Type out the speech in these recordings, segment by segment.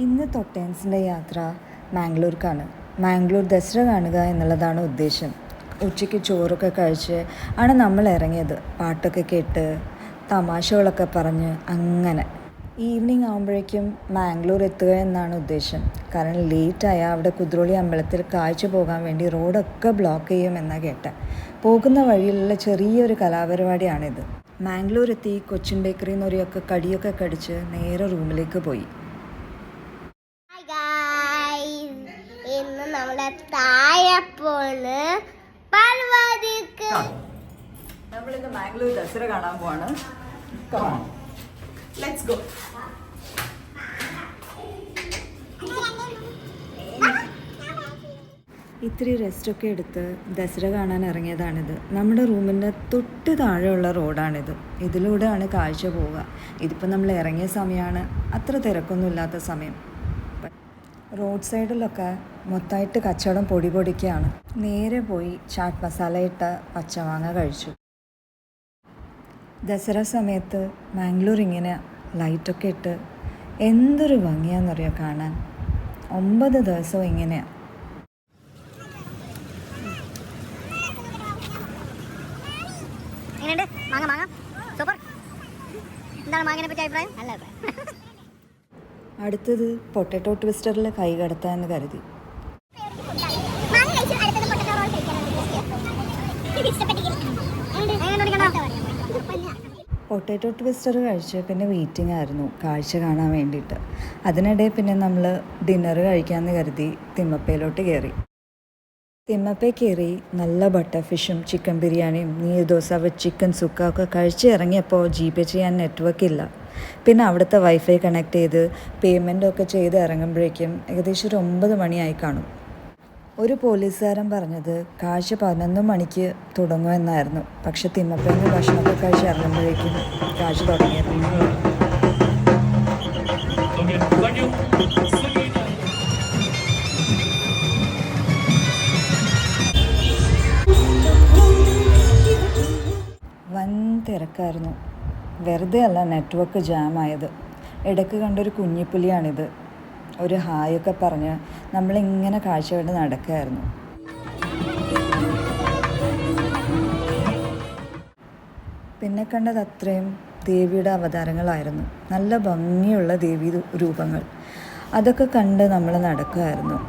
ഇന്ന് തൊട്ടേൻസിൻ്റെ യാത്ര മാംഗ്ലൂർക്കാണ്. മാംഗ്ലൂർ ദസറ കാണുക എന്നുള്ളതാണ് ഉദ്ദേശം. ഉച്ചയ്ക്ക് ചോറൊക്കെ കഴിച്ച് ആണ് നമ്മൾ ഇറങ്ങിയത്. പാട്ടൊക്കെ കേട്ട് തമാശകളൊക്കെ പറഞ്ഞ് അങ്ങനെ ഈവനിങ് ആകുമ്പോഴേക്കും മാംഗ്ലൂർ എത്തുക എന്നാണ് ഉദ്ദേശം. കാരണം ലേറ്റായാൽ അവിടെ കുദ്രോളി അമ്പലത്തിൽ കാഴ്ച പോകാൻ വേണ്ടി റോഡൊക്കെ ബ്ലോക്ക് ചെയ്യുമെന്നാണ് കേട്ടത്. പോകുന്ന വഴിയിലുള്ള ചെറിയൊരു കലാപരിപാടിയാണിത്. മാംഗ്ലൂർ എത്തി കൊച്ചിൻ ബേക്കറിയിൽ നിന്നൊക്കെ കടിയൊക്കെ കടിച്ച് നേരെ റൂമിലേക്ക് പോയി. ഇന്ന് നമ്മുടെ താഴെപ്പോണ് പർവ്വതിക്ക് നമ്മളിന്ന് മാംഗ്ലൂർ ദസറ കാണാൻ പോവാണ്. Let's go. ഇത്തിരി റെസ്റ്റൊക്കെ എടുത്ത് ദസറ കാണാൻ ഇറങ്ങിയതാണിത്. നമ്മുടെ റൂമിൻ്റെ തൊട്ട് താഴെയുള്ള റോഡാണിത്. ഇതിലൂടെയാണ് കാഴ്ച പോവുക. ഇതിപ്പോൾ നമ്മൾ ഇറങ്ങിയ സമയമാണ്, അത്ര തിരക്കൊന്നും ഇല്ലാത്ത സമയം. റോഡ് സൈഡിലൊക്കെ മൊത്തമായിട്ട് കച്ചവടം പൊടിക്കുകയാണ്. നേരെ പോയി ചാട്ട് മസാല ഇട്ട പച്ചമാങ്ങ കഴിച്ചു. ദസറ സമയത്ത് മാംഗ്ലൂർ ഇങ്ങനെ ലൈറ്റൊക്കെ ഇട്ട് എന്തൊരു ഭംഗിയാണെന്നറിയാം കാണാൻ. 9 ദിവസവും ഇങ്ങനെയാണ്. അടുത്തത് പൊട്ടറ്റോ ട്വിസ്റ്ററിൽ കൈ കടത്താമെന്ന് കരുതി. പൊട്ടറ്റോ ട്വിസ്റ്റർ കഴിച്ച് പിന്നെ വെയിറ്റിംഗ് ആയിരുന്നു കാഴ്ച കാണാൻ വേണ്ടിയിട്ട്. അതിനിടെ പിന്നെ നമ്മൾ ഡിന്നർ കഴിക്കാമെന്ന് കരുതി തിമ്മപ്പയിലോട്ട് കയറി. തിമ്മപ്പേ കയറി നല്ല ബട്ടർ ഫിഷും ചിക്കൻ ബിരിയാണിയും നീർദോസ വിത്ത് ചിക്കൻ സുക്ക ഒക്കെ കഴിച്ച് ഇറങ്ങിയപ്പോൾ ജിപേ ചെയ്യാൻ നെറ്റ്വർക്ക് ഇല്ല. പിന്നെ അവിടുത്തെ വൈഫൈ കണക്ട് ചെയ്ത് പേയ്മെൻറ്റൊക്കെ ചെയ്ത് ഇറങ്ങുമ്പോഴേക്കും ഏകദേശം ഒരു 9 മണിയായി കാണും. ഒരു പോലീസുകാരൻ പറഞ്ഞത് കാഴ്ച 11 മണിക്ക് തുടങ്ങുമെന്നായിരുന്നു. പക്ഷെ തിമ്മപ്പേന്ന് ഭക്ഷണമൊക്കെ കഴിച്ച് ഇറങ്ങുമ്പോഴേക്കും കാഴ്ച തുടങ്ങിയിരുന്നു. വൻ തിരക്കായിരുന്നു. വെറുതെ അല്ല നെറ്റ്വർക്ക് ജാമായത്. ഇടയ്ക്ക് കണ്ടൊരു കുഞ്ഞിപ്പുലിയാണിത്. ഒരു ഹായൊക്കെ പറഞ്ഞ് നമ്മളിങ്ങനെ കാഴ്ച കണ്ട് നടക്കുകയായിരുന്നു. പിന്നെ കണ്ടത് അത്രയും ദേവിയുടെ അവതാരങ്ങളായിരുന്നു. നല്ല ഭംഗിയുള്ള ദേവീ രൂപങ്ങൾ. അതൊക്കെ കണ്ട് നമ്മൾ നടക്കുകയായിരുന്നു.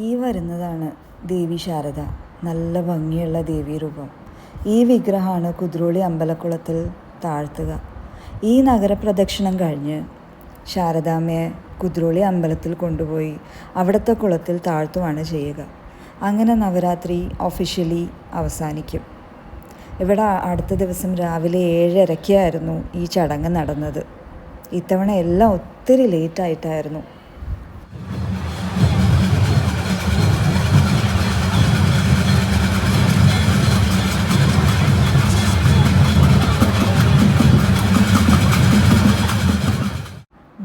ഈ വരുന്നതാണ് ദേവി ശാരദ. നല്ല ഭംഗിയുള്ള ദേവീ രൂപം. ഈ വിഗ്രഹമാണ് കുദ്രോളി അമ്പലക്കുളത്തിൽ താഴ്ത്തുക. ഈ നഗരപ്രദക്ഷിണം കഴിഞ്ഞ് ശാരദാമ്മയെ കുദ്രോളി അമ്പലത്തിൽ കൊണ്ടുപോയി അവിടുത്തെ കുളത്തിൽ താഴ്ത്തുവാണ് ചെയ്യുക. അങ്ങനെ നവരാത്രി ഒഫീഷ്യലി അവസാനിക്കും. ഇവിടെ അടുത്ത ദിവസം രാവിലെ 7:30 ഈ ചടങ്ങ് നടന്നത്. ഇത്തവണ എല്ലാം ഒത്തിരി ലേറ്റായിട്ടായിരുന്നു.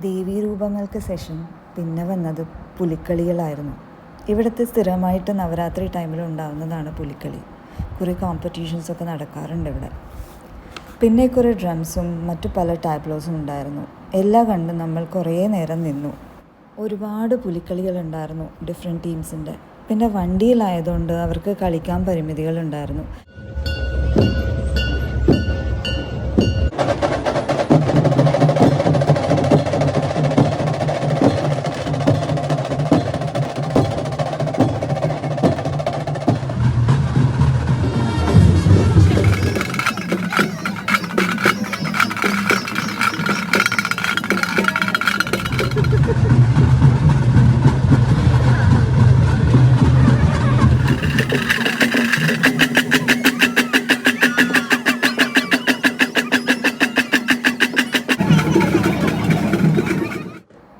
ദേവീരൂപങ്ങൾക്ക് ശേഷം പിന്നെ വന്നത് പുലിക്കളികളായിരുന്നു. ഇവിടുത്തെ സ്ഥിരമായിട്ട് നവരാത്രി ടൈമിൽ ഉണ്ടാകുന്നതാണ് പുലിക്കളി. കുറേ കോമ്പറ്റീഷൻസൊക്കെ നടക്കാറുണ്ട് ഇവിടെ. പിന്നെ കുറേ ഡ്രംസും മറ്റു പല ടാബ്ലോസും ഉണ്ടായിരുന്നു. എല്ലാം കണ്ട് നമ്മൾ കുറേ നേരം നിന്നു. ഒരുപാട് പുലിക്കളികളുണ്ടായിരുന്നു ഡിഫറെൻറ്റ് ടീംസിൻ്റെ. പിന്നെ വണ്ടിയിലായതുകൊണ്ട് അവർക്ക് കളിക്കാൻ പരിമിതികളുണ്ടായിരുന്നു.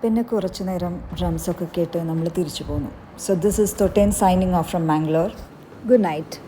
പിന്നെ കുറച്ച് നേരം ഡ്രംസൊക്കെ കേട്ട് നമ്മൾ തിരിച്ചു പോന്നു. So this is Toten signing off from Mangalore. Good night.